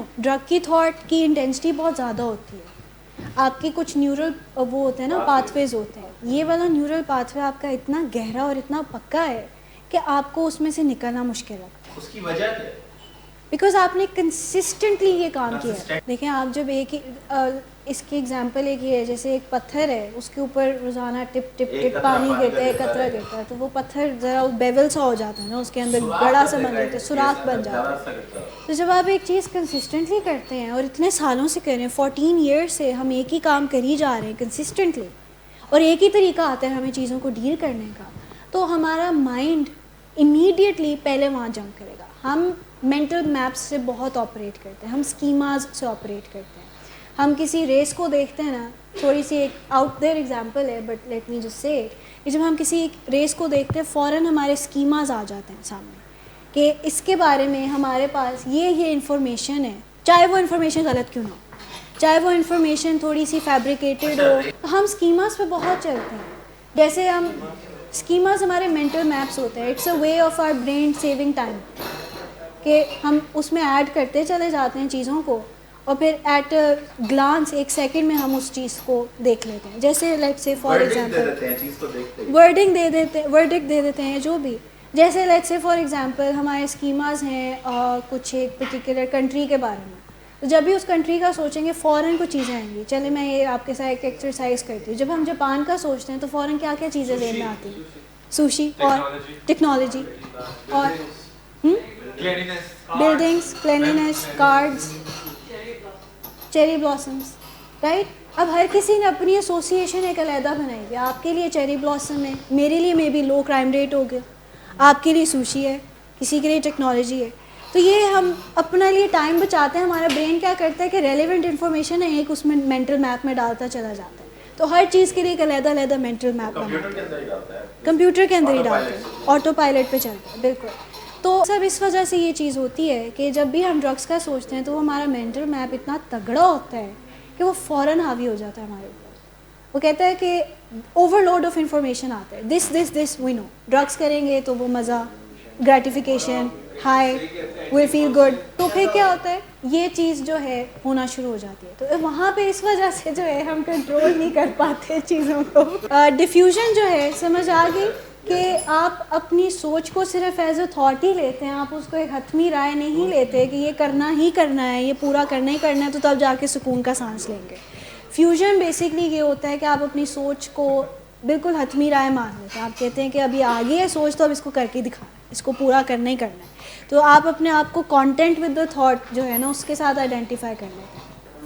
نو drug کی thought کی intensity بہت زیادہ ہوتی ہے. آپ کے کچھ نیورل وہ ہوتے ہیں نا پاتھ ویز ہوتے ہیں, یہ والا نیورل پاتھ وے آپ کا اتنا گہرا اور اتنا پکا ہے کہ آپ کو اس میں سے نکلنا مشکل لگتا ہے. اس کی وجہ کیا ہے؟ بیکاز آپ نے کنسسٹنٹلی یہ کام کیا ہے. دیکھیں آپ جب ایک ہی اس کی ایگزامپل ایک یہ ہے, جیسے ایک پتھر ہے, اس کے اوپر روزانہ ٹپ ٹپ ٹپ پانی گرتا ہے, قطرہ گرتا ہے, تو وہ پتھر ذرا بیول سا ہو جاتا ہے نا, اس کے اندر گڑا سا بن جاتا ہے, سوراخ بن جاتا ہے. تو جب آپ ایک چیز کنسسٹنٹلی کرتے ہیں اور اتنے سالوں سے کر رہے ہیں, 14 ایئرس سے ہم ایک ہی کام کر ہی جا رہے ہیں کنسسٹنٹلی, اور ایک ہی طریقہ آتا ہے ہمیں چیزوں کو ڈیل کرنے کا, تو ہمارا مائنڈ امیڈیٹلی پہلے وہاں جمپ کرے گا. ہم مینٹل میپس سے بہت آپریٹ کرتے ہیں, ہم اسکیماز سے آپریٹ کرتے ہیں. ہم کسی ریس کو دیکھتے ہیں نا, تھوڑی سی ایک آؤٹ دیئر ایگزامپل ہے but let me just say it, کہ جب ہم کسی ریس کو دیکھتے ہیں فوراً ہمارے اسکیماز آ جاتے ہیں سامنے کہ اس کے بارے میں ہمارے پاس یہ انفارمیشن ہے, چاہے وہ انفارمیشن غلط کیوں نہ ہو, چاہے وہ انفارمیشن تھوڑی سی فیبریکیٹڈ ہو, ہم اسکیماز پہ بہت چلتے ہیں. جیسے ہم اسکیماز ہمارے مینٹل میپس ہوتے ہیں, it's a way of our brain saving time, کہ ہم اس میں ایڈ کرتے چلے جاتے ہیں چیزوں کو, اور پھر ایٹ گلانس ایک سیکنڈ میں ہم اس چیز کو دیکھ لیتے ہیں. جیسے لیٹ سے فار ایگزامپل ورڈکٹ دے دیتے ہیں جو بھی, جیسے لیٹ سے فار ایگزامپل ہمارے اسکیماز ہیں کچھ ایک پرٹیکولر کنٹری کے بارے میں, تو جب بھی اس کنٹری کا سوچیں گے فوراً کچھ چیزیں آئیں گی. چلے میں یہ آپ کے ساتھ ایک ایکسرسائز کرتی ہوں, جب ہم جاپان کا سوچتے ہیں تو فوراً کیا کیا چیزیں ذہن میں آتی ہیں, سوشی اور ٹیکنالوجی اور buildings, cleanliness, cards, cherry blossoms, right. اب ہر کسی نے اپنی ایسوسیشن ایک علیحدہ بنائی ہے. آپ کے لیے چیری بلاسم ہے, میرے لیے maybe low crime rate ہو گیا, آپ کے لیے سوشی ہے, کسی کے لیے ٹیکنالوجی ہے. تو یہ ہم اپنے لیے ٹائم بچاتے ہیں. ہمارا برین کیا کرتا ہے کہ ریلیونٹ انفارمیشن ہے ایک اس میں مینٹل میپ میں ڈالتا چلا جاتا ہے, تو ہر چیز کے لیے ایک علیحدہ علیحدہ مینٹل میپ بناتا ہے, کمپیوٹر کے اندر ہی ڈالتے ہیں, آٹو پائلٹ پہ چلتا ہے. بالکل. تو سب اس وجہ سے یہ چیز ہوتی ہے کہ جب بھی ہم ڈرگس کا سوچتے ہیں تو وہ ہمارا مینٹل میپ اتنا تگڑا ہوتا ہے کہ وہ فوراً حاوی ہو جاتا ہے ہمارے اوپر. وہ کہتا ہے کہ اوور لوڈ آف انفارمیشن آتا ہے, دس وی نو, ڈرگس کریں گے تو وہ مزہ, گریٹیفیکیشن, ہائی, وی فیل گڈ, تو پھر کیا ہوتا ہے یہ چیز جو ہے ہونا شروع ہو جاتی ہے. تو وہاں پہ اس وجہ سے جو ہے ہم کنٹرول نہیں کر پاتے چیزوں کو. ڈیفیوژن جو ہے سمجھ آ گئی کہ آپ اپنی سوچ کو صرف ایز اے تھاٹ ہی لیتے ہیں, آپ اس کو ایک حتمی رائے نہیں لیتے کہ یہ کرنا ہی کرنا ہے, یہ پورا کرنا ہی کرنا ہے, تو تب جا کے سکون کا سانس لیں گے. فیوژن بیسکلی یہ ہوتا ہے کہ آپ اپنی سوچ کو بالکل حتمی رائے مان لیتے ہیں. آپ کہتے ہیں کہ اب یہ آگے ہے سوچ, تو اب اس کو کر کے دکھانا ہے, اس کو پورا کرنا ہی کرنا ہے. تو آپ اپنے آپ کو کانٹینٹ ود دا تھاٹ جو ہے نا اس کے ساتھ آئیڈینٹیفائی کر لیتے ہیں.